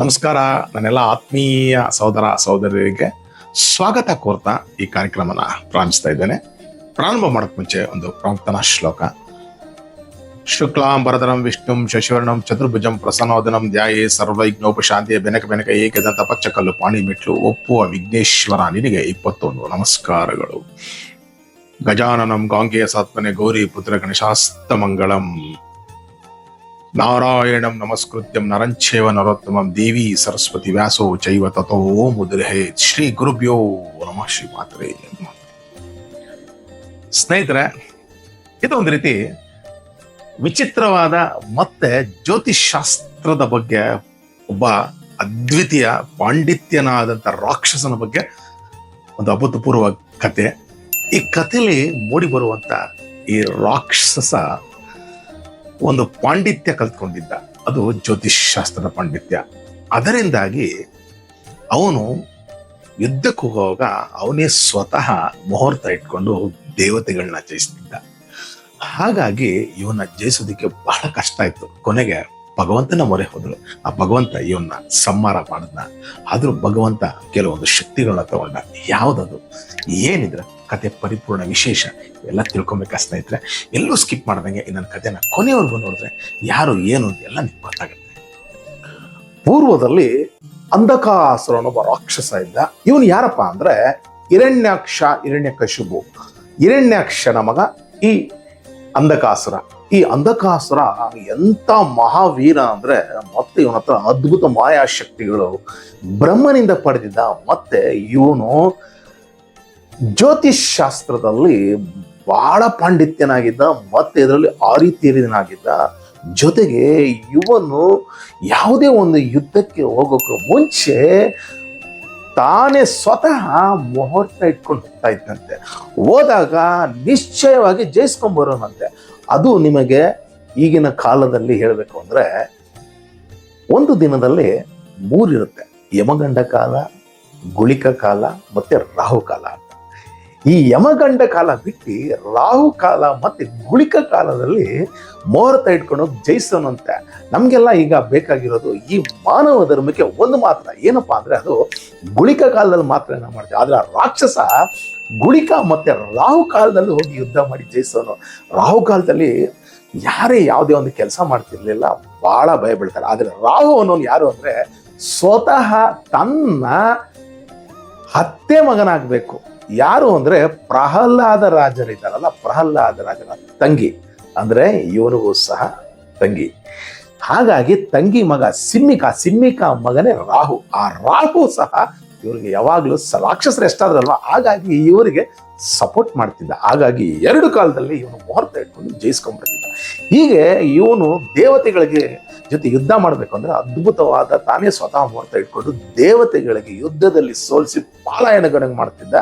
ನಮಸ್ಕಾರ. ನನ್ನೆಲ್ಲ ಆತ್ಮೀಯ ಸಹೋದರ ಸಹೋದರಿಯರಿಗೆ ಸ್ವಾಗತ ಕೋರ್ತಾ ಈ ಕಾರ್ಯಕ್ರಮನ ಪ್ರಾರಂಭಿಸ್ತಾ ಇದ್ದೇನೆ. ಪ್ರಾರಂಭ ಮಾಡೋಕ್ಕೆ ಮುಂಚೆ ಒಂದು ಪ್ರಾರ್ಥನಾ ಶ್ಲೋಕ. ಶುಕ್ಲಾಂಬರಧರಂ ವಿಷ್ಣುಂ ಶಶಿವರ್ಣಂ ಚತುರ್ಭುಜಂ ಪ್ರಸನ್ನವದನಂ ಧ್ಯಾಯೇ ಸರ್ವೈಜ್ಞೋಪಶಾಂತಿಯ ಬೆನಕ ಏಕದಂತ ಪಚ್ಚಕಲ್ಲು ಪಾಣಿ ಮೆಟ್ಲು ಒಪ್ಪುವ ವಿಘ್ನೇಶ್ವರ ನಿನಗೆ 21 ನಮಸ್ಕಾರಗಳು. ಗಜಾನನಂ ಗಾಂಗೆಯ ಸಾತ್ಮನೆ ಗೌರಿ ಪುತ್ರ ಗಣೇಶಾಸ್ತ ಮಂಗಳಂ. ನಾರಾಯಣಂ ನಮಸ್ಕೃತ್ಯಂ ನರಂಚೇವ ನರೋತ್ತಮಂ ದೇವಿ ಸರಸ್ವತಿ ವ್ಯಾಸೋ ಚೈವ ತಥೋ ಮುದ್ರಹೇ. ಶ್ರೀ ಗುರುಭ್ಯೋ ನಮಃ. ಶ್ರೀ ಮಾತ್ರೆ. ಸ್ನೇಹಿತರೆ, ಇದೊಂದು ರೀತಿ ವಿಚಿತ್ರವಾದ ಮತ್ತೆ ಜ್ಯೋತಿಷಾಸ್ತ್ರದ ಬಗ್ಗೆ ಒಬ್ಬ ಅದ್ವಿತೀಯ ಪಾಂಡಿತ್ಯನಾದಂಥ ರಾಕ್ಷಸನ ಬಗ್ಗೆ ಒಂದು ಅಭೂತಪೂರ್ವ ಕತೆ. ಈ ಕಥೆಯಲ್ಲಿ ಮೂಡಿ ಬರುವಂತ ಈ ರಾಕ್ಷಸ ಒಂದು ಪಾಂಡಿತ್ಯ ಕಲ್ತ್ಕೊಂಡಿದ್ದ, ಅದು ಜ್ಯೋತಿಷಾಸ್ತ್ರದ ಪಾಂಡಿತ್ಯ. ಅದರಿಂದಾಗಿ ಅವನು ಯುದ್ಧಕ್ಕೆ ಹೋಗುವಾಗ ಅವನೇ ಸ್ವತಃ ಮುಹೂರ್ತ ಇಟ್ಕೊಂಡು ದೇವತೆಗಳನ್ನ ಜಯಿಸ್ತಿದ್ದ. ಹಾಗಾಗಿ ಇವನ್ನ ಜಯಿಸೋದಕ್ಕೆ ಬಹಳ ಕಷ್ಟ ಇತ್ತು. ಕೊನೆಗೆ ಭಗವಂತನ ಮೊರೆ ಹೋದ್ರು. ಆ ಭಗವಂತ ಇವನ್ನ ಸಂಹಾರ ಮಾಡಿದ್ನ. ಆದ್ರೂ ಭಗವಂತ ಕೆಲವೊಂದು ಶಕ್ತಿಗಳನ್ನ ತಗೊಂಡ. ಯಾವ್ದದು, ಏನಿದ್ರೆ ಕತೆ ಪರಿಪೂರ್ಣ ವಿಶೇಷ ಎಲ್ಲ ತಿಳ್ಕೊಬೇಕಾ ಸ್ನೇಹಿತರೆ. ಎಲ್ಲೂ ಸ್ಕಿಪ್ ಮಾಡ್ದಂಗೆ ಇನ್ನೊಂದು ಕಥೆನ ಕೊನೆವರೆಗೂ ನೋಡಿದ್ರೆ ಯಾರು ಏನು ಎಲ್ಲ ನಿಮ್ಗೆ ಗೊತ್ತಾಗುತ್ತೆ. ಪೂರ್ವದಲ್ಲಿ ಅಂಧಕಾಸುರ ಅನ್ನೊಬ್ಬ ರಾಕ್ಷಸ ಇದ್ದ. ಇವನು ಯಾರಪ್ಪ ಅಂದ್ರೆ ಹಿರಣ್ಯಕಶಿಪು. ಹಿರಣ್ಯಾಕ್ಷನ ಮಗ ಈ ಅಂಧಕಾಸುರ. ಈ ಅಂಧಕಾಸುರ ಎಂತ ಮಹಾವೀರ ಅಂದ್ರೆ ಮತ್ತೆ ಇವನ ಹತ್ರ ಅದ್ಭುತ ಮಾಯಾಶಕ್ತಿಗಳು ಬ್ರಹ್ಮನಿಂದ ಪಡೆದಿದ್ದ. ಮತ್ತೆ ಇವನು ಜ್ಯೋತಿಷ್ ಶಾಸ್ತ್ರದಲ್ಲಿ ಬಹಳ ಪಾಂಡಿತ್ಯನಾಗಿದ್ದ. ಮತ್ತೆ ಇದರಲ್ಲಿ ಆರಿತೀರಿನಾಗಿದ್ದ. ಜೊತೆಗೆ ಇವನು ಯಾವುದೇ ಒಂದು ಯುದ್ಧಕ್ಕೆ ಹೋಗೋಕೆ ಮುಂಚೆ ತಾನೇ ಸ್ವತಃ ಮುಹೂರ್ತ ಇಟ್ಕೊಂಡು ಹೋಗ್ತಾ ಇದ್ದಂತೆ. ಹೋದಾಗ ನಿಶ್ಚಯವಾಗಿ ಜಯಿಸ್ಕೊಂಡ್ಬರೋನಂತೆ. ಅದು ನಿಮಗೆ ಈಗಿನ ಕಾಲದಲ್ಲಿ ಹೇಳಬೇಕು ಅಂದ್ರೆ ಒಂದು ದಿನದಲ್ಲಿ 3 ಇರುತ್ತೆ: ಯಮಗಂಡ ಕಾಲ, ಗುಳಿಕ ಕಾಲ, ಮತ್ತೆ ರಾಹುಕಾಲ ಅಂತ. ಈ ಯಮಗಂಡ ಕಾಲ ಬಿಟ್ಟು ರಾಹುಕಾಲ ಮತ್ತೆ ಗುಳಿಕ ಕಾಲದಲ್ಲಿ ಮುಹೂರ್ತ ಇಟ್ಕೊಂಡು ಜಯಿಸೋನಂತೆ. ನಮ್ಗೆಲ್ಲ ಈಗ ಬೇಕಾಗಿರೋದು ಈ ಮಾನವ ಧರ್ಮಕ್ಕೆ ಒಂದು ಮಾತ್ರ, ಏನಪ್ಪಾ ಅಂದ್ರೆ ಅದು ಗುಳಿಕ ಕಾಲದಲ್ಲಿ ಮಾತ್ರ ನಾವು ಮಾಡ್ತೀವಿ. ಆದ್ರೆ ರಾಕ್ಷಸ ಗುಳಿಕ ಮತ್ತೆ ರಾಹುಕಾಲದಲ್ಲಿ ಹೋಗಿ ಯುದ್ಧ ಮಾಡಿ ಜಯಿಸೋನು. ರಾಹುಕಾಲದಲ್ಲಿ ಯಾರೇ ಯಾವುದೇ ಒಂದು ಕೆಲಸ ಮಾಡ್ತಿರ್ಲಿಲ್ಲ, ಬಹಳ ಭಯ ಬೀಳ್ತಾರೆ. ಆದ್ರೆ ರಾಹು ಅನ್ನೋನು ಯಾರು ಅಂದ್ರೆ ಸ್ವತಃ ತನ್ನ ಹತ್ತೆ ಮಗನಾಗಬೇಕು. ಯಾರು ಅಂದ್ರೆ ಪ್ರಹ್ಲಾದ ರಾಜರಿದ್ದಾರಲ್ಲ, ಪ್ರಹ್ಲಾದ ರಾಜನ ತಂಗಿ ಅಂದ್ರೆ ಇವನಿಗೂ ಸಹ ತಂಗಿ. ಹಾಗಾಗಿ ತಂಗಿ ಮಗ ಸಿಮ್ಮಿಕಾ ಮಗನೇ ರಾಹು. ಆ ರಾಹು ಸಹ ಇವ್ರಿಗೆ ಯಾವಾಗ್ಲೂ ರಾಕ್ಷಸರು ಎಷ್ಟಾದ್ರಲ್ವ, ಹಾಗಾಗಿ ಇವರಿಗೆ ಸಪೋರ್ಟ್ ಮಾಡ್ತಿದ್ದ. ಹಾಗಾಗಿ 2 ಕಾಲದಲ್ಲಿ ಇವನು ಮುಹೂರ್ತ ಇಟ್ಕೊಂಡು ಜಯಿಸ್ಕೊಂಡ್ಬಿಡ್ತಿದ್ದ. ಹೀಗೆ ಇವನು ದೇವತೆಗಳಿಗೆ ಜೊತೆ ಯುದ್ಧ ಮಾಡ್ಬೇಕು ಅಂದ್ರೆ ಅದ್ಭುತವಾದ ತಾನೇ ಸ್ವತಃ ಮುಹೂರ್ತ ಇಟ್ಕೊಂಡು ದೇವತೆಗಳಿಗೆ ಯುದ್ಧದಲ್ಲಿ ಸೋಲಿಸಿ ಪಾಲಾಯನಗಣಂಗ್ ಮಾಡ್ತಿದ್ದ.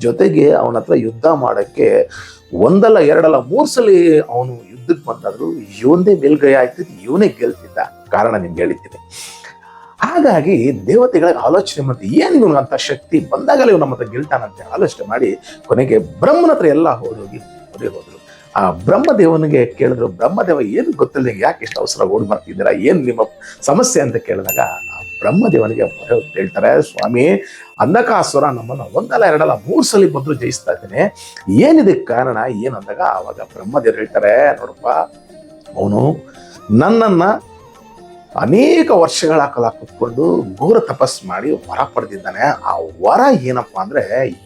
ಜೊತೆಗೆ ಅವನ ಹತ್ರ ಯುದ್ಧ ಮಾಡಕ್ಕೆ 1 ಅಲ್ಲ 2 ಅಲ್ಲ 3 ಸಲ ಅವನು ಯುದ್ಧಕ್ಕೆ ಬಂದಾದ್ರು ಇವನೇ ಮೇಲ್ಗೈ ಆಗ್ತಿದ್ದು, ಇವನೇ ಗೆಲ್ತಿದ್ದ. ಕಾರಣ ನಿಮ್ಗೆ ಹೇಳಿದ್ದೀನಿ. ಹಾಗಾಗಿ ದೇವತೆಗಳಿಗೆ ಆಲೋಚನೆ ಮಾಡಿ ಏನು ಇವನು ಅಂತ ಶಕ್ತಿ ಬಂದಾಗಲೇ ಇವ್ ನಮ್ಮ ಹತ್ರ ಗೆಲ್ತಾನಂತೆ ಆಲೋಚನೆ ಮಾಡಿ ಕೊನೆಗೆ ಬ್ರಹ್ಮನ ಹತ್ರ ಎಲ್ಲ ಹೋಗಿ ಹೋದ್ರು. ಆ ಬ್ರಹ್ಮದೇವನಿಗೆ ಕೇಳಿದ್ರು, ಬ್ರಹ್ಮದೇವ ಏನು ಗೊತ್ತಿಲ್ಲ, ಯಾಕೆ ಇಷ್ಟು ಅವಸರ ಓಡ್ ಬರ್ತಿದ್ದೀರಾ, ಏನು ನಿಮ್ಮ ಸಮಸ್ಯೆ ಅಂತ ಕೇಳಿದಾಗ ಆ ಬ್ರಹ್ಮದೇವನಿಗೆ ಹೇಳ್ತಾರೆ, ಸ್ವಾಮಿ ಅಂಧಕಾಸುರ ನಮ್ಮನ್ನು 1 ಅಲ್ಲ 2 ಅಲ್ಲ 3 ಸಲ ಬಂದ್ರು ಜಯಿಸ್ತಾ ಇದ್ದೇನೆ, ಏನಿದಕ್ಕೆ ಕಾರಣ ಏನು ಅಂದಾಗ ಆವಾಗ ಬ್ರಹ್ಮದೇವರು ಹೇಳ್ತಾರೆ, ನೋಡಪ್ಪ ಅವನು ನನ್ನನ್ನ ಅನೇಕ ವರ್ಷಗಳ ಕಾಲ ಕುತ್ಕೊಂಡು ಘೋರ ತಪಸ್ ಮಾಡಿ ವರ ಪಡೆದಿದ್ದಾನೆ. ಆ ವರ ಏನಪ್ಪಾ ಅಂದ್ರೆ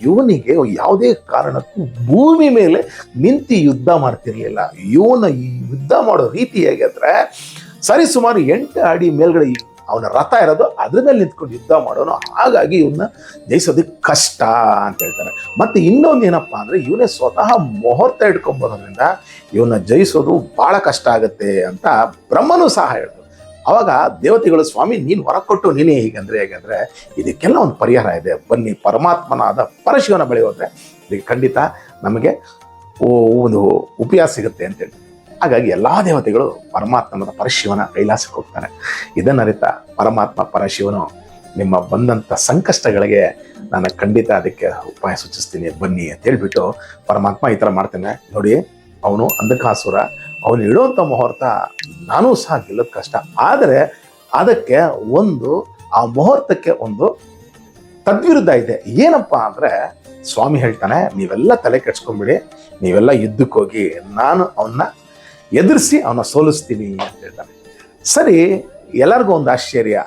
ಇವನಿಗೆ ಯಾವುದೇ ಕಾರಣಕ್ಕೂ ಭೂಮಿ ಮೇಲೆ ನಿಂತು ಯುದ್ಧ ಮಾಡ್ತಿರ್ಲಿಲ್ಲ. ಇವನ ಯುದ್ಧ ಮಾಡೋ ರೀತಿ ಹೇಗೆ ಅಂದ್ರೆ ಸರಿ ಸುಮಾರು 8 ಅಡಿ ಮೇಲ್ಗಡೆ ಅವನ ರಥ ಇರೋದು, ಅದ್ರ ಮೇಲೆ ನಿಂತ್ಕೊಂಡು ಯುದ್ಧ ಮಾಡೋನು. ಹಾಗಾಗಿ ಇವನ್ನ ಜಯಿಸೋದಕ್ಕೆ ಕಷ್ಟ ಅಂತ ಹೇಳ್ತಾರೆ. ಮತ್ತೆ ಇನ್ನೊಂದು ಏನಪ್ಪಾ ಅಂದ್ರೆ ಇವನೇ ಸ್ವತಃ ಮುಹೂರ್ತ ಇಟ್ಕೊಂಡ್ಬರೋದ್ರಿಂದ ಇವನ್ನ ಜಯಿಸೋದು ಬಹಳ ಕಷ್ಟ ಆಗುತ್ತೆ ಅಂತ ಬ್ರಹ್ಮನು ಸಹ ಹೇಳಿದ್ರು. ಅವಾಗ ದೇವತೆಗಳು, ಸ್ವಾಮಿ ನೀನು ಹೊರ ಕೊಟ್ಟು ನೀನೇ ಹೇಗಂದ್ರೆ ಇದಕ್ಕೆಲ್ಲ ಒಂದು ಪರಿಹಾರ ಇದೆ, ಬನ್ನಿ ಪರಮಾತ್ಮನಾದ ಪರಶಿವನ ಬಳಿ ಹೋದ್ರೆ ಇದಕ್ಕೆ ಖಂಡಿತ ನಮಗೆ ಒಂದು ಉಪಯೋಗ ಸಿಗುತ್ತೆ ಅಂತೇಳಿ. ಹಾಗಾಗಿ ಎಲ್ಲಾ ದೇವತೆಗಳು ಪರಮಾತ್ಮನಾದ ಪರಶಿವನ ಕೈಲಾಸಕ್ಕೆ ಹೋಗ್ತಾರೆ. ಇದನ್ನ ಅರಿತ ಪರಮಾತ್ಮ ಪರಶಿವನು, ನಿಮ್ಮ ಬಂದಂಥ ಸಂಕಷ್ಟಗಳಿಗೆ ನಾನು ಖಂಡಿತ ಅದಕ್ಕೆ ಉಪಾಯ ಸೂಚಿಸ್ತೀನಿ, ಬನ್ನಿ ಅಂತ ಹೇಳ್ಬಿಟ್ಟು ಪರಮಾತ್ಮ ಈ ಥರ ಮಾಡ್ತೇನೆ ನೋಡಿ. ಅವನು ಅಂಧಕಾಸುರ, ಅವನು ಇಡುವಂಥ ಮುಹೂರ್ತ ನಾನೂ ಸಹ ಗೆಲ್ಲೋದು ಕಷ್ಟ, ಆದರೆ ಅದಕ್ಕೆ ಒಂದು ಆ ಮುಹೂರ್ತಕ್ಕೆ ಒಂದು ತದ್ವಿರುದ್ಧ ಇದೆ. ಏನಪ್ಪಾ ಅಂದ್ರೆ ಸ್ವಾಮಿ ಹೇಳ್ತಾನೆ, ನೀವೆಲ್ಲ ತಲೆ ಕೆಡ್ಸ್ಕೊಂಡ್ಬಿಡಿ, ನೀವೆಲ್ಲ ಯುದ್ಧಕ್ಕೆ ಹೋಗಿ ನಾನು ಅವನ್ನ ಎದುರಿಸಿ ಅವನ್ನ ಸೋಲಿಸ್ತೀನಿ ಅಂತ ಹೇಳ್ತಾನೆ. ಸರಿ, ಎಲ್ಲರಿಗೂ ಒಂದು ಆಶ್ಚರ್ಯ.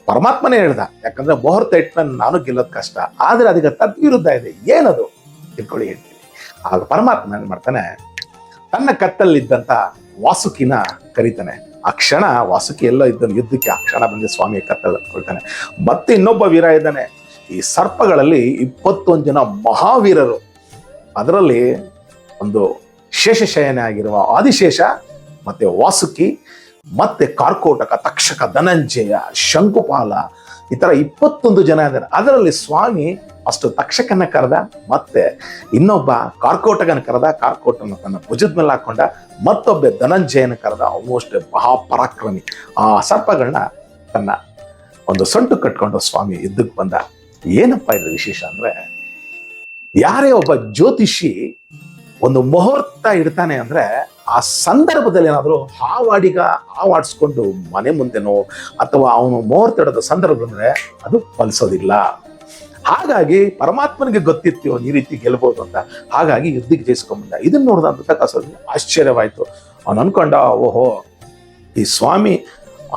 ಪರಮಾತ್ಮನೇ ಹೇಳ್ದ, ಯಾಕಂದ್ರೆ ಮುಹೂರ್ತ ಇಟ್ಮೇಲೆ ನಾನು ಗೆಲ್ಲೋದು ಕಷ್ಟ, ಆದ್ರೆ ಅದಕ್ಕೆ ತದ್ವಿರುದ್ಧ ಇದೆ. ಏನದು ತಿಳ್ಕೊಳ್ಳಿ, ಹೇಳ್ತೀನಿ. ಆಗ ಪರಮಾತ್ಮ ಏನ್ ಮಾಡ್ತಾನೆ, ತನ್ನ ಕತ್ತಲ್ಲಿದ್ದಂತ ವಾಸುಕಿನ ಕರೀತಾನೆ. ಆ ಕ್ಷಣ ವಾಸುಕಿ ಎಲ್ಲೋ ಇದ್ದನು ಯುದ್ಧಕ್ಕೆ, ಆ ಕ್ಷಣ ಬಂದು ಸ್ವಾಮಿ ಕತ್ತಲ್ಲಿ ಕೊಳ್ತಾನೆ. ಮತ್ತೆ ಇನ್ನೊಬ್ಬ ವೀರ ಇದ್ದಾನೆ. ಈ ಸರ್ಪಗಳಲ್ಲಿ 21 ಜನ ಮಹಾವೀರರು, ಅದರಲ್ಲಿ ಒಂದು ಶೇಷಶಯನ ಆಗಿರುವ ಆದಿಶೇಷ, ಮತ್ತೆ ವಾಸುಕಿ, ಮತ್ತೆ ಕಾರ್ಕೋಟಕ, ತಕ್ಷಕ, ಧನಂಜಯ, ಶಂಕುಪಾಲ, ಈ ತರ 21 ಜನ ಇದ್ದಾರೆ. ಅದರಲ್ಲಿ ಸ್ವಾಮಿ ಅಷ್ಟು ತಕ್ಷಕನ ಕರೆದ, ಮತ್ತೆ ಇನ್ನೊಬ್ಬ ಕಾರ್ಕೋಟಕನ ಕರೆದ, ಕಾರ್ಕೋಟನ ತನ್ನ ಭುಜದ ಮೇಲೆ ಹಾಕೊಂಡ, ಮತ್ತೊಬ್ಬ ಧನಂಜಯನ ಕರೆದ. ಆಲ್ಮೋಸ್ಟ್ ಮಹಾಪರಾಕ್ರಮಿ. ಆ ಸರ್ಪಗಳನ್ನ ತನ್ನ ಒಂದು ಸೊಂಟು ಕಟ್ಕೊಂಡು ಸ್ವಾಮಿ ಯುದ್ಧಕ್ಕೆ ಬಂದ. ಏನಪ್ಪ ಇದು ವಿಶೇಷ ಅಂದ್ರೆ, ಯಾರೇ ಒಬ್ಬ ಜ್ಯೋತಿಷಿ ಒಂದು ಮುಹೂರ್ತ ಇಡ್ತಾನೆ ಅಂದ್ರೆ ಆ ಸಂದರ್ಭದಲ್ಲಿ ಏನಾದ್ರು ಹಾವಾಡಿಸ್ಕೊಂಡು ಮನೆ ಮುಂದೆನೋ ಅಥವಾ ಅವನು ಮುಹೂರ್ತ ಇಡೋದ ಸಂದರ್ಭ ಅಂದ್ರೆ ಅದು ಫಲಿಸೋದಿಲ್ಲ. ಹಾಗಾಗಿ ಪರಮಾತ್ಮನಿಗೆ ಗೊತ್ತಿತ್ತು ಅವನು ಈ ರೀತಿ ಗೆಲ್ಬಹುದು ಅಂತ. ಹಾಗಾಗಿ ಯುದ್ಧಕ್ಕೆ ಜಯಿಸ್ಕೊಂಡ್ಬಂದ. ಇದನ್ನ ನೋಡಿದ ಆಶ್ಚರ್ಯವಾಯ್ತು. ಅವನು ಅನ್ಕೊಂಡ, ಓಹೋ, ಈ ಸ್ವಾಮಿ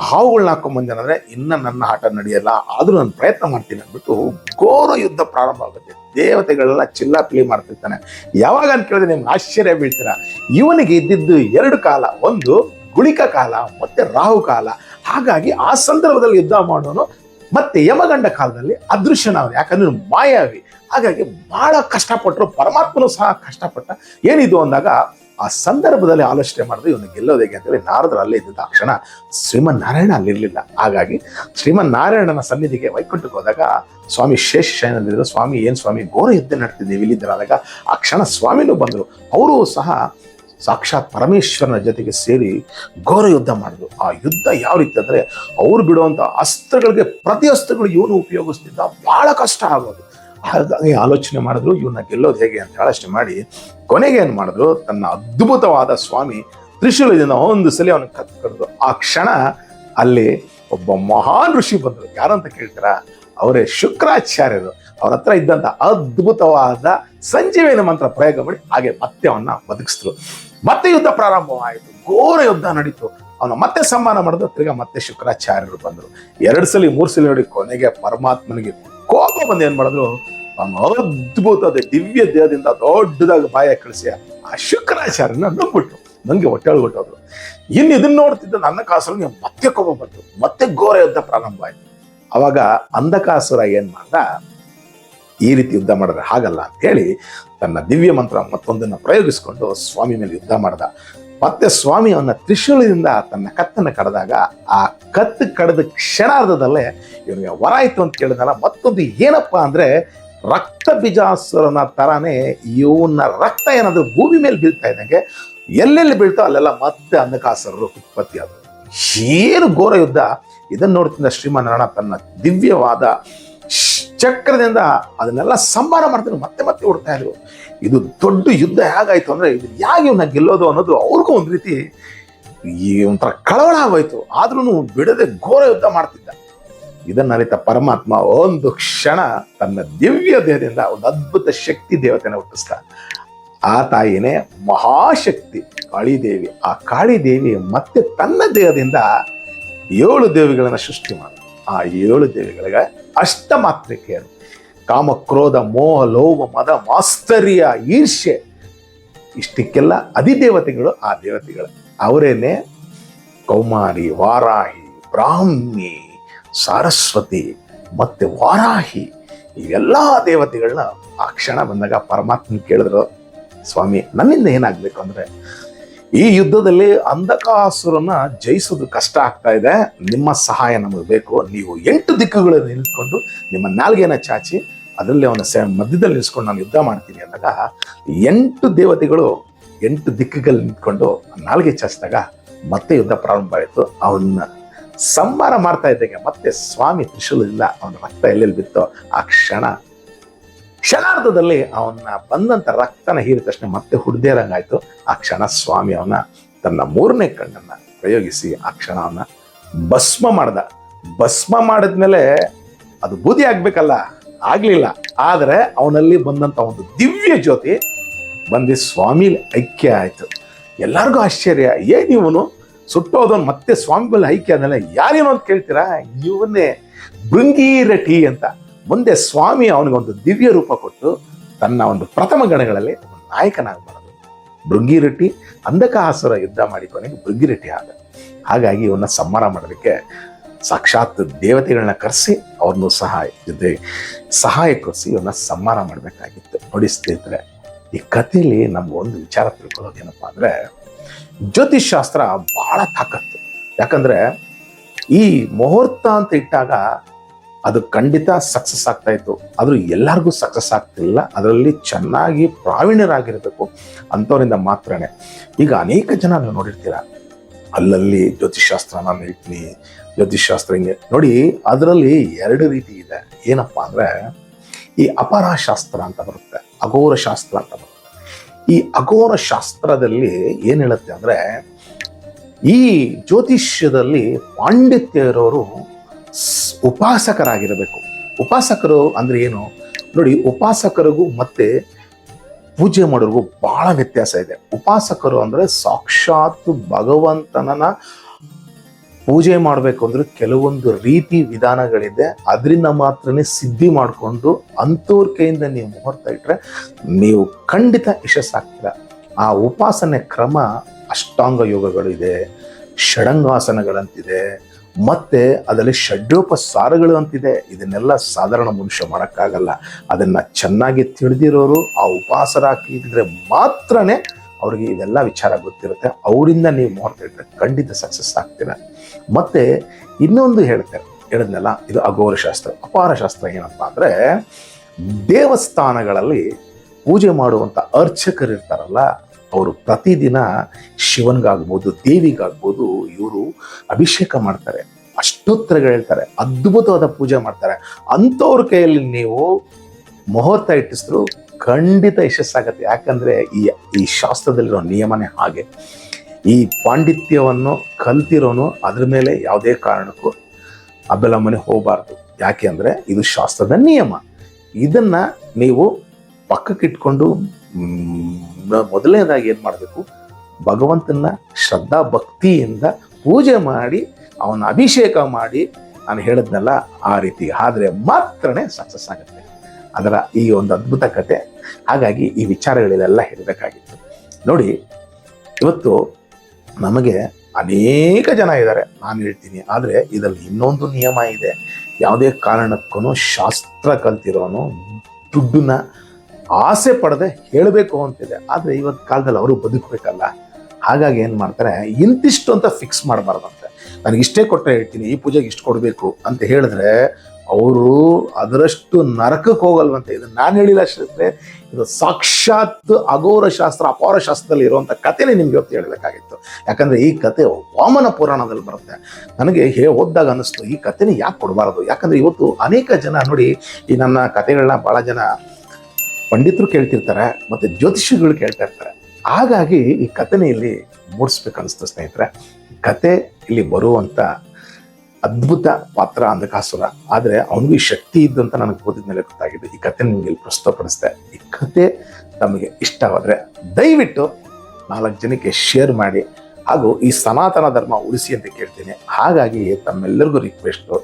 ಹಾವುಗಳನ್ನ ಹಾಕೊಂಡ್ಬಂದೇನಂದ್ರೆ ಇನ್ನ ನನ್ನ ಆಟ ನಡೆಯಲ್ಲ, ಆದ್ರೂ ನಾನು ಪ್ರಯತ್ನ ಮಾಡ್ತೀನಿ ಅಂದ್ಬಿಟ್ಟು ಘೋರ ಯುದ್ಧ ಪ್ರಾರಂಭ ಆಗುತ್ತೆ. ದೇವತೆಗಳೆಲ್ಲ ಚಿಲ್ಲಾಪಿಲಿ ಮಾಡ್ತಿರ್ತಾನೆ. ಯಾವಾಗ ಅಂತ ಕೇಳಿದ್ರೆ ನಿಮ್ಗೆ ಆಶ್ಚರ್ಯ ಬೀಳ್ತೀರ. ಇವನಿಗೆ ಇದ್ದಿದ್ದು 2 ಕಾಲ, ಒಂದು ಗುಳಿಕ ಕಾಲ ಮತ್ತೆ ರಾಹು ಕಾಲ. ಹಾಗಾಗಿ ಆ ಸಂದರ್ಭದಲ್ಲಿ ಯುದ್ಧ ಮಾಡೋನು ಮತ್ತೆ ಯಮಗಂಡ ಕಾಲದಲ್ಲಿ ಅದೃಶ್ಯನವನು, ಯಾಕಂದ್ರೆ ಮಾಯಾವಿ. ಹಾಗಾಗಿ ಬಹಳ ಕಷ್ಟಪಟ್ಟರು, ಪರಮಾತ್ಮನು ಸಹ ಕಷ್ಟಪಟ್ಟ. ಏನಿದು ಅಂದಾಗ ಆ ಸಂದರ್ಭದಲ್ಲಿ ಆಲೋಚನೆ ಮಾಡಿದ್ರೆ ಇವನು ಗೆಲ್ಲೋದೇಗೆ ಅಂತೇಳಿ ನಾರದರು ಅಲ್ಲೇ ಇದ್ದ ಕ್ಷಣ ಶ್ರೀಮನ್ನಾರಾಯಣ ಅಲ್ಲಿರ್ಲಿಲ್ಲ. ಹಾಗಾಗಿ ಶ್ರೀಮನ್ನಾರಾಯಣನ ಸನ್ನಿಧಿಗೆ ವೈಕುಂಠಕ್ಕೆ ಹೋದಾಗ ಸ್ವಾಮಿ ಶೇಷಶಯನಲ್ಲಿದ್ದರು. ಸ್ವಾಮಿ, ಏನ್ ಸ್ವಾಮಿ ಘೋರ ಯುದ್ಧ ನಡ್ತಿದ್ದೀವಿ ಇಲ್ಲಿದ್ದರಾದಾಗ ಆ ಕ್ಷಣ ಸ್ವಾಮಿನೂ ಬಂದರು. ಅವರು ಸಹ ಸಾಕ್ಷಾತ್ ಪರಮೇಶ್ವರನ ಜೊತೆಗೆ ಸೇರಿ ಘೋರ ಯುದ್ಧ ಮಾಡಿದ್ರು. ಆ ಯುದ್ಧ ಯಾವ ರೀತಿ ಅಂದ್ರೆ, ಅವ್ರು ಬಿಡುವಂತ ಅಸ್ತ್ರಗಳಿಗೆ ಪ್ರತಿ ಅಸ್ತ್ರಗಳು ಇವನು ಉಪಯೋಗಿಸ್ತಿದ್ದ, ಬಹಳ ಕಷ್ಟ ಆಗೋದು. ಹಾಗಾಗಿ ಆಲೋಚನೆ ಮಾಡಿದ್ರು ಇವನ್ನ ಗೆಲ್ಲೋದು ಹೇಗೆ ಅಂತ ಹೇಳಷ್ಟೇ ಮಾಡಿ ಕೊನೆಗೆ ಏನ್ ಮಾಡಿದ್ರು, ತನ್ನ ಅದ್ಭುತವಾದ ಸ್ವಾಮಿ ತ್ರಿಶೂಲದಿಂದ ಒಂದು ಸಲ ಅವನ ಕರೆದು. ಆ ಕ್ಷಣ ಅಲ್ಲಿ ಒಬ್ಬ ಮಹಾನ್ ಋಷಿ ಬಂದ್ರು. ಯಾರಂತ ಕೇಳ್ತಾರ, ಅವರೇ ಶುಕ್ರಾಚಾರ್ಯರು. ಅವ್ರ ಹತ್ರ ಇದ್ದಂತ ಅದ್ಭುತವಾದ ಸಂಜೀವಿನಿ ಮಂತ್ರ ಪ್ರಯೋಗ ಮಾಡಿ ಹಾಗೆ ಮತ್ತೆ ಅವನ್ನ ಬದುಕಿಸಿದ್ರು. ಮತ್ತೆ ಯುದ್ಧ ಪ್ರಾರಂಭವಾಯಿತು, ಘೋರ ಯುದ್ಧ ನಡೀತು. ಅವನ ಮತ್ತೆ ಸನ್ಮಾನ ಮಾಡಿದ್ರು. ತಿರ್ಗಾ ಮತ್ತೆ ಶುಕ್ರಾಚಾರ್ಯರು ಬಂದ್ರು. 2 ಸಲ 3 ಸಲ ನೋಡಿ ಕೊನೆಗೆ ಪರಮಾತ್ಮನಿಗೆ ಕೋಪ ಬಂದು ಏನ್ ಮಾಡಿದ್ರು, ಅದ್ಭುತದ ದಿವ್ಯ ದೇಹದಿಂದ ದೊಡ್ಡದಾಗಿ ಬಾಯ ಕಳಿಸಿ ಆ ಶುಕ್ರಾಚಾರ್ಯನ ನಂಬಿಟ್ಟು ನಂಗೆ ಹೊಟ್ಟೆಳ್ಬಿಟ್ಟೋದ್ರು. ಇನ್ನು ಇದನ್ನ ನೋಡ್ತಿದ್ದ ನನ್ನ ಕಾಸಲ್ಲಿ ಮತ್ತೆ ಕೋಪ ಬಂತು. ಮತ್ತೆ ಘೋರ ಯುದ್ಧ ಪ್ರಾರಂಭ ಆಯ್ತು. ಅವಾಗ ಅಂಧಕಾಸುರ ಏನ್ ಮಾಡ್ದ, ಈ ರೀತಿ ಯುದ್ಧ ಮಾಡಿದ್ರೆ ಹಾಗಲ್ಲ ಅಂತ ಹೇಳಿ ತನ್ನ ದಿವ್ಯ ಮಂತ್ರ ಮತ್ತೊಂದನ್ನು ಪ್ರಯೋಗಿಸ್ಕೊಂಡು ಸ್ವಾಮಿ ಮೇಲೆ ಯುದ್ಧ ಮಾಡ್ದ. ಮತ್ತೆ ಸ್ವಾಮಿ ಅವನ ತ್ರಿಶೂಲದಿಂದ ತನ್ನ ಕತ್ತನ್ನು ಕಡ್ದಾಗ ಆ ಕತ್ತು ಕಡ್ದ ಕ್ಷಣಾರ್ಧದಲ್ಲೇ ಇವನಿಗೆ ವರ ಆಯ್ತು ಅಂತ ಕೇಳಿದಲ್ಲ. ಮತ್ತೊಂದು ಏನಪ್ಪಾ ಅಂದ್ರೆ, ರಕ್ತ ಬೀಜಾಸುರನ ತರಾನೇ ಇವನ ರಕ್ತ ಏನಾದ್ರು ಭೂಮಿ ಮೇಲೆ ಬೀಳ್ತಾ ಇದ್ದಂಗೆ ಎಲ್ಲೆಲ್ಲಿ ಬೀಳ್ತೋ ಅಲ್ಲೆಲ್ಲ ಮತ್ತೆ ಅಂಧಕಾಸುರರು ಉತ್ಪತ್ತಿ ಆದರು. ಏನು ಘೋರ ಯುದ್ಧ. ಇದನ್ನ ನೋಡ್ತಿದ್ದ ಶ್ರೀಮನ್ನಾರಾಯಣ ತನ್ನ ದಿವ್ಯವಾದ ಚಕ್ರದಿಂದ ಅದನ್ನೆಲ್ಲ ಸಂಹಾರ ಮಾಡ್ತಾರೆ. ಮತ್ತೆ ಮತ್ತೆ ಓಡ್ತಾ ಇದ್ರು. ಇದು ದೊಡ್ಡ ಯುದ್ಧ ಹೇಗಾಯ್ತು ಅಂದ್ರೆ, ಇದು ಹೇಗೆ ಇವನ್ನ ಗೆಲ್ಲೋದು ಅನ್ನೋದು ಅವ್ರಿಗೂ ಒಂದ್ ರೀತಿ ಈ ಒಂಥರ ಕಳವಳ ಆಗೋಯ್ತು. ಆದ್ರೂ ಬಿಡದೆ ಘೋರ ಯುದ್ಧ ಮಾಡ್ತಿದ್ದ. ಇದನ್ನ ಅರಿತ ಪರಮಾತ್ಮ ಒಂದು ಕ್ಷಣ ತನ್ನ ದಿವ್ಯ ದೇಹದಿಂದ ಒಂದು ಅದ್ಭುತ ಶಕ್ತಿ ದೇವತೆನ ಹುಟ್ಟಿಸ್ತ. ಆ ತಾಯಿನೇ ಮಹಾಶಕ್ತಿ ಕಾಳಿದೇವಿ. ಆ ಕಾಳಿದೇವಿ ಮತ್ತೆ ತನ್ನ ದೇಹದಿಂದ 7 ದೇವಿಗಳನ್ನ ಸೃಷ್ಟಿ ಮಾಡ. ಆ 7 ದೇವಿಗಳಿಗೆ ಅಷ್ಟಮಾತ್ರಿಕೆಯರು. ಕಾಮ, ಕ್ರೋಧ, ಮೋಹ, ಲೋಭ, ಮದ, ಮಾಸ್ತರ್ಯ, ಈರ್ಷ್ಯೆ, ಇಷ್ಟಕ್ಕೆಲ್ಲ ಅಧಿದೇವತೆಗಳು ಆ ದೇವತೆಗಳು. ಅವರೇನೆ ಕೌಮಾರಿ, ವಾರಾಹಿ, ಬ್ರಾಹ್ಮಿ, ಸರಸ್ವತಿ ಮತ್ತೆ ವಾರಾಹಿ. ಇವೆಲ್ಲ ದೇವತೆಗಳನ್ನ ಆ ಕ್ಷಣ ಬಂದಾಗ ಪರಮಾತ್ಮ ಕೇಳಿದ್ರು, ಸ್ವಾಮಿ ನನ್ನಿಂದ ಏನಾಗ್ಬೇಕು ಅಂದ್ರೆ, ಈ ಯುದ್ಧದಲ್ಲಿ ಅಂಧಕಾಸುರನ್ನ ಜಯಿಸೋದು ಕಷ್ಟ ಆಗ್ತಾ ಇದೆ, ನಿಮ್ಮ ಸಹಾಯ ನಮಗೆ ಬೇಕು. ನೀವು 8 ದಿಕ್ಕುಗಳನ್ನು ನಿಲ್ಕೊಂಡು ನಿಮ್ಮ ನಾಲ್ಗೆನ ಚಾಚಿ ಅದರಲ್ಲಿ ಅವನ ಮಧ್ಯದಲ್ಲಿ ನಿಲ್ಸ್ಕೊಂಡು ನಾನು ಯುದ್ಧ ಮಾಡ್ತೀನಿ ಅಂದಾಗ 8 ದೇವತೆಗಳು 8 ದಿಕ್ಕುಗಳಲ್ಲಿ ನಿಂತ್ಕೊಂಡು ನಾಲ್ಗೆ ಚಾಚಿದಾಗ ಮತ್ತೆ ಯುದ್ಧ ಪ್ರಾರಂಭ ಆಯಿತು. ಅವನ್ನ ಸಂಹಾರ ಮಾಡ್ತಾ ಇದ್ದಾಗ ಮತ್ತೆ ಸ್ವಾಮಿ ತ್ರಿಶೂಲದಿಂದ ಅವನ ರಕ್ತ ಎಲ್ಲೆಲ್ಲಿ ಬಿತ್ತೋ ಆ ಕ್ಷಣಾರ್ಧದಲ್ಲಿ ಅವನ್ನ ಬಂದಂತ ರಕ್ತನ ಹೀರಿದ ತಕ್ಷಣ ಮತ್ತೆ ಹುಡ್ದೇರಂಗಾಯ್ತು. ಆ ಕ್ಷಣ ಸ್ವಾಮಿ ಅವನ ತನ್ನ 3ನೇ ಕಣ್ಣನ್ನ ಪ್ರಯೋಗಿಸಿ ಆ ಕ್ಷಣ ಅವನ್ನ ಭಸ್ಮ ಮಾಡ್ದ. ಭಸ್ಮ ಮಾಡಿದ್ಮೇಲೆ ಅದು ಬೂದಿ ಆಗ್ಬೇಕಲ್ಲ, ಆಗ್ಲಿಲ್ಲ. ಆದರೆ ಅವನಲ್ಲಿ ಬಂದಂತ ಒಂದು ದಿವ್ಯ ಜ್ಯೋತಿ ಬಂದು ಸ್ವಾಮಿ ಐಕ್ಯ ಆಯ್ತು. ಎಲ್ಲರಿಗೂ ಆಶ್ಚರ್ಯ, ಇವನು ಸುಟ್ಟೋದವನು ಮತ್ತೆ ಸ್ವಾಮಿ ಬಳಿ ಐಕ್ಯ ಆದ್ಮೇಲೆ ಯಾರೇನು ಅಂತ ಕೇಳ್ತೀರಾ, ಇವನ್ನೇ ಭೃಂಗೀರಟಿ ಅಂತ. ಮುಂದೆ ಸ್ವಾಮಿ ಅವನಿಗೊಂದು ದಿವ್ಯ ರೂಪ ಕೊಟ್ಟು ತನ್ನ ಒಂದು ಪ್ರಥಮ ಗಣಗಳಲ್ಲಿ ನಾಯಕನಾಗಬಾರದು. ಭೃಂಗಿರೆಡ್ಡಿ ಅಂಧಕಾಸುರ ಯುದ್ಧ ಮಾಡಿ ಕೊನೆಗೆ ಭೃಂಗಿರೆಡ್ಡಿ ಆದ. ಹಾಗಾಗಿ ಇವನ್ನ ಸಂಹಾರ ಮಾಡೋದಕ್ಕೆ ಸಾಕ್ಷಾತ್ ದೇವತೆಗಳನ್ನ ಕರೆಸಿ ಅವ್ರನ್ನು ಸಹಾಯಕ್ಕೋಸಿ ಇವನ್ನ ಸಂಹಾರ ಮಾಡಬೇಕಾಗಿತ್ತು. ನೋಡಿ ಸ್ನೇಹಿತರೆ, ಈ ಕಥೆಯಲ್ಲಿ ನಮ್ಗೆ ಒಂದು ವಿಚಾರ ತಿಳ್ಕೊಳ್ಳೋದೇನಪ್ಪ ಅಂದ್ರೆ, ಜ್ಯೋತಿಷ್ ಶಾಸ್ತ್ರ ಬಹಳ ತಾಕತ್ತು. ಯಾಕಂದ್ರೆ ಈ ಮುಹೂರ್ತ ಅಂತ ಇಟ್ಟಾಗ ಅದು ಖಂಡಿತ ಸಕ್ಸಸ್ ಆಗ್ತಾ ಇತ್ತು. ಆದ್ರೂ ಎಲ್ಲರಿಗೂ ಸಕ್ಸಸ್ ಆಗ್ತಿಲ್ಲ. ಅದರಲ್ಲಿ ಚೆನ್ನಾಗಿ ಪ್ರಾವೀಣ್ಯರಾಗಿರ್ಬೇಕು ಅಂಥವರಿಂದ ಮಾತ್ರನೇ. ಈಗ ಅನೇಕ ಜನ ನೀವು ನೋಡಿರ್ತೀರ, ಅಲ್ಲಲ್ಲಿ ಜ್ಯೋತಿಷಾಸ್ತ್ರ ನಾನು ಹೇಳ್ತೀನಿ, ಜ್ಯೋತಿಷಾಸ್ತ್ರ ಹಿಂಗೆ ನೋಡಿ. ಅದರಲ್ಲಿ 2 ರೀತಿ ಇದೆ. ಏನಪ್ಪಾ ಅಂದ್ರೆ, ಈ ಅಪರ ಶಾಸ್ತ್ರ ಅಂತ ಬರುತ್ತೆ, ಅಘೋರ ಶಾಸ್ತ್ರ ಅಂತ ಬರುತ್ತೆ. ಈ ಅಘೋರ ಶಾಸ್ತ್ರದಲ್ಲಿ ಏನ್ ಹೇಳುತ್ತೆ ಅಂದ್ರೆ, ಈ ಜ್ಯೋತಿಷ್ಯದಲ್ಲಿ ಪಾಂಡಿತ್ಯ ಇರೋರು ಉಪಾಸಕರಾಗಿರಬೇಕು. ಉಪಾಸಕರು ಅಂದ್ರೆ ಏನು ನೋಡಿ, ಉಪಾಸಕರಿಗೂ ಮತ್ತೆ ಪೂಜೆ ಮಾಡೋರಿಗೂ ಬಹಳ ವ್ಯತ್ಯಾಸ ಇದೆ. ಉಪಾಸಕರು ಅಂದ್ರೆ ಸಾಕ್ಷಾತ್ ಭಗವಂತನನ್ನ ಪೂಜೆ ಮಾಡಬೇಕು ಅಂದ್ರೆ ಕೆಲವೊಂದು ರೀತಿ ವಿಧಾನಗಳಿದೆ. ಅದರಿಂದ ಮಾತ್ರನೇ ಸಿದ್ಧಿ ಮಾಡಿಕೊಂಡು ಅಂಥವ್ರ ಕೈಯಿಂದ ನೀವು ಮುಹೂರ್ತ ಇಟ್ರೆ ನೀವು ಖಂಡಿತ ಯಶಸ್ಸಾಗ್ತೀರ. ಆ ಉಪಾಸನೆ ಕ್ರಮ ಅಷ್ಟಾಂಗ ಯೋಗಗಳು ಇದೆ, ಷಡಂಗಾಸನಗಳಂತಿದೆ, ಮತ್ತೆ ಅದರಲ್ಲಿ ಷಡ್ಯೋಪಸಾರಗಳು ಅಂತಿದೆ. ಇದನ್ನೆಲ್ಲ ಸಾಧಾರಣ ಮನುಷ್ಯ ಮಾಡೋಕ್ಕಾಗಲ್ಲ. ಅದನ್ನ ಚೆನ್ನಾಗಿ ತಿಳಿದಿರೋರು ಆ ಉಪವಾಸರಾಕಿದ್ರೆ ಮಾತ್ರನೇ ಅವ್ರಿಗೆ ಇದೆಲ್ಲ ವಿಚಾರ ಗೊತ್ತಿರುತ್ತೆ. ಅವರಿಂದ ನೀವು ಮುಹೂರ್ತ ಇಟ್ಟರೆ ಖಂಡಿತ ಸಕ್ಸಸ್ ಆಗ್ತೀರ. ಮತ್ತೆ ಇನ್ನೊಂದು ಹೇಳಿದ್ನಲ್ಲ, ಇದು ಅಘೋರ ಶಾಸ್ತ್ರ. ಅಪಾರ ಶಾಸ್ತ್ರ ಏನಪ್ಪಾ ಅಂದ್ರೆ, ದೇವಸ್ಥಾನಗಳಲ್ಲಿ ಪೂಜೆ ಮಾಡುವಂತ ಅರ್ಚಕರು ಇರ್ತಾರಲ್ಲ, ಅವರು ಪ್ರತಿದಿನ ಶಿವನ್ಗಾಗ್ಬೋದು ದೇವಿಗಾಗ್ಬೋದು ಇವರು ಅಭಿಷೇಕ ಮಾಡ್ತಾರೆ, ಅಷ್ಟೋತ್ತರಗಳು ಹೇಳ್ತಾರೆ, ಅದ್ಭುತವಾದ ಪೂಜೆ ಮಾಡ್ತಾರೆ. ಅಂಥವ್ರ ಕೈಯಲ್ಲಿ ನೀವು ಮುಹೂರ್ತ ಇಟ್ಟಿಸಿದ್ರು ಖಂಡಿತ ಯಶಸ್ಸಾಗತ್ತೆ. ಯಾಕಂದ್ರೆ ಈ ಶಾಸ್ತ್ರದಲ್ಲಿರೋ ನಿಯಮನೇ ಹಾಗೆ. ಈ ಪಾಂಡಿತ್ಯವನ್ನು ಕಲ್ತಿರೋನು ಅದ್ರ ಮೇಲೆ ಯಾವುದೇ ಕಾರಣಕ್ಕೂ ಅಬಲಮನೆ ಹೋಗಬಾರ್ದು. ಯಾಕೆ ಅಂದ್ರೆ ಇದು ಶಾಸ್ತ್ರದ ನಿಯಮ. ಇದನ್ನ ನೀವು ಪಕ್ಕಕ್ಕಿಟ್ಕೊಂಡು ಮೊದಲನೇದಾಗಿ ಏನ್ ಮಾಡಬೇಕು, ಭಗವಂತನ ಶ್ರದ್ಧಾ ಭಕ್ತಿಯಿಂದ ಪೂಜೆ ಮಾಡಿ ಅವನ ಅಭಿಷೇಕ ಮಾಡಿ, ನಾನು ಹೇಳಿದ್ನಲ್ಲ ಆ ರೀತಿ ಆದ್ರೆ ಮಾತ್ರನೇ ಸಕ್ಸಸ್ ಆಗುತ್ತೆ. ಅದರ ಈ ಒಂದು ಅದ್ಭುತ ಕತೆ. ಹಾಗಾಗಿ ಈ ವಿಚಾರಗಳೆಲ್ಲ ಹೇಳಬೇಕಾಗಿತ್ತು. ನೋಡಿ, ಇವತ್ತು ನಮಗೆ ಅನೇಕ ಜನ ಇದ್ದಾರೆ, ನಾನು ಹೇಳ್ತೀನಿ. ಆದ್ರೆ ಇದರಲ್ಲಿ ಇನ್ನೊಂದು ನಿಯಮ ಇದೆ. ಯಾವುದೇ ಕಾರಣಕ್ಕೂ ಶಾಸ್ತ್ರ ಕಲ್ತಿರೋನು ದುಡ್ಡನ್ನ ಆಸೆ ಪಡದೆ ಹೇಳಬೇಕು ಅಂತಿದೆ. ಆದ್ರೆ ಇವತ್ತು ಕಾಲದಲ್ಲಿ ಅವರು ಬದುಕಬೇಕಲ್ಲ. ಹಾಗಾಗಿ ಏನ್ ಮಾಡ್ತಾರೆ, ಇಂತಿಷ್ಟು ಅಂತ ಫಿಕ್ಸ್ ಮಾಡಬಾರ್ದಂತೆ. ನನಗೆ ಇಷ್ಟೇ ಕೊಟ್ಟರೆ ಹೇಳ್ತೀನಿ, ಈ ಪೂಜೆಗೆ ಇಷ್ಟು ಕೊಡಬೇಕು ಅಂತ ಹೇಳಿದ್ರೆ ಅವರು ಅದರಷ್ಟು ನರಕಕ್ಕೆ ಹೋಗಲ್ವಂತೆ. ಇದು ನಾನು ಹೇಳಿಲ್ಲ ಅಷ್ಟೇ, ಇದು ಸಾಕ್ಷಾತ್ ಅಘೋರ ಶಾಸ್ತ್ರ ಅಪಾರ ಶಾಸ್ತ್ರದಲ್ಲಿ ಇರುವಂತ ಕಥೆನೇ ನಿಮ್ಗೆ ಇವತ್ತು ಹೇಳಬೇಕಾಗಿತ್ತು. ಯಾಕಂದ್ರೆ ಈ ಕತೆ ವಾಮನ ಪುರಾಣದಲ್ಲಿ ಬರುತ್ತೆ. ನನಗೆ ಓದಿದಾಗ ಅನ್ನಿಸ್ತು, ಈ ಕಥೆನ ಯಾಕೆ ಕೊಡಬಾರದು. ಯಾಕಂದ್ರೆ ಇವತ್ತು ಅನೇಕ ಜನ ನೋಡಿ, ಈ ನನ್ನ ಕಥೆಗಳನ್ನ ಬಹಳ ಜನ ಪಂಡಿತರು ಕೇಳ್ತಿರ್ತಾರೆ, ಮತ್ತೆ ಜ್ಯೋತಿಷಿಗಳು ಕೇಳ್ತಾ ಇರ್ತಾರೆ. ಹಾಗಾಗಿ ಈ ಕಥೆನ ಇಲ್ಲಿ ಮೂಡಿಸ್ಬೇಕು ಅನಿಸ್ತು ಸ್ನೇಹಿತರೆ. ಕತೆ ಇಲ್ಲಿ ಬರುವಂತ ಅದ್ಭುತ ಪಾತ್ರ ಅಂಧಕಾಸುರ. ಆದ್ರೆ ಅವನಿಗೂ ಈ ಶಕ್ತಿ ಇದ್ದಂತ ನನಗೆ ಓದಿದ ಮೇಲೆ ಗೊತ್ತಾಗಿದೆ. ಈ ಕತೆ ನಿಮ್ಗೆ ಇಲ್ಲಿ ಪ್ರಸ್ತುತಪಡಿಸ್ದೆ. ಈ ಕತೆ ತಮಗೆ ಇಷ್ಟವಾದ್ರೆ ದಯವಿಟ್ಟು 4 ಜನಕ್ಕೆ ಶೇರ್ ಮಾಡಿ, ಹಾಗೂ ಈ ಸನಾತನ ಧರ್ಮ ಉಳಿಸಿ ಅಂತ ಕೇಳ್ತೀನಿ. ಹಾಗಾಗಿ ತಮ್ಮೆಲ್ಲರಿಗೂ ರಿಕ್ವೆಸ್ಟು,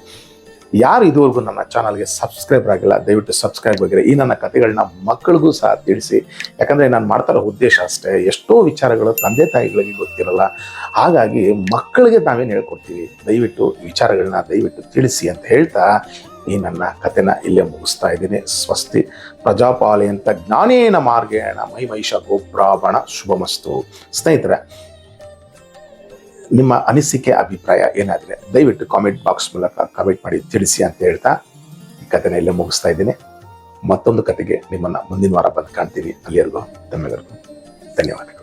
ಯಾರು ಇದುವರೆಗೂ ನನ್ನ ಚಾನಲ್ಗೆ ಸಬ್ಸ್ಕ್ರೈಬರ್ ಆಗಿಲ್ಲ ದಯವಿಟ್ಟು ಸಬ್ಸ್ಕ್ರೈಬ್ ಆಗಿರಿ. ಈ ನನ್ನ ಕಥೆಗಳನ್ನ ಮಕ್ಕಳಿಗೂ ಸಹ ತಿಳಿಸಿ. ಯಾಕಂದ್ರೆ ನಾನು ಮಾಡ್ತಾ ಇರೋ ಉದ್ದೇಶ ಅಷ್ಟೇ. ಎಷ್ಟೋ ವಿಚಾರಗಳು ತಂದೆ ತಾಯಿಗಳಿಗೆ ಗೊತ್ತಿರಲ್ಲ. ಹಾಗಾಗಿ ಮಕ್ಕಳಿಗೆ ನಾವೇನು ಹೇಳ್ಕೊಡ್ತೀವಿ, ದಯವಿಟ್ಟು ವಿಚಾರಗಳನ್ನ ದಯವಿಟ್ಟು ತಿಳಿಸಿ ಅಂತ ಹೇಳ್ತಾ ಈ ನನ್ನ ಕಥೆನ ಇಲ್ಲೇ ಮುಗಿಸ್ತಾ ಇದ್ದೀನಿ. ಸ್ವಸ್ತಿ ಪ್ರಜಾಪಾಲಯಂತ ಜ್ಞಾನೇನ ಮಾರ್ಗೇಣ ಮಹಿಮೈಷ ಗೋಬ್ರಾಹ್ಮಣ ಶುಭಮಸ್ತು. ಸ್ನೇಹಿತರೆ, ನಿಮ್ಮ ಅನಿಸಿಕೆ ಅಭಿಪ್ರಾಯ ಏನಾದರೆ ದಯವಿಟ್ಟು ಕಾಮೆಂಟ್ ಬಾಕ್ಸ್ ಮೂಲಕ ಕಾಮೆಂಟ್ ಮಾಡಿ ತಿಳಿಸಿ ಅಂತ ಹೇಳ್ತಾ ಈ ಕಥೆನ ಇಲ್ಲೇ ಮುಗಿಸ್ತಾ ಇದ್ದೀನಿ. ಮತ್ತೊಂದು ಕತೆಗೆ ನಿಮ್ಮನ್ನ ಮುಂದಿನ ವಾರ ಬಂದು ಕಾಣ್ತೀವಿ. ಅಲ್ಲಿವರೆಗೂ ತಮ್ಮೆಲ್ಲರಿಗೂ ಧನ್ಯವಾದಗಳು.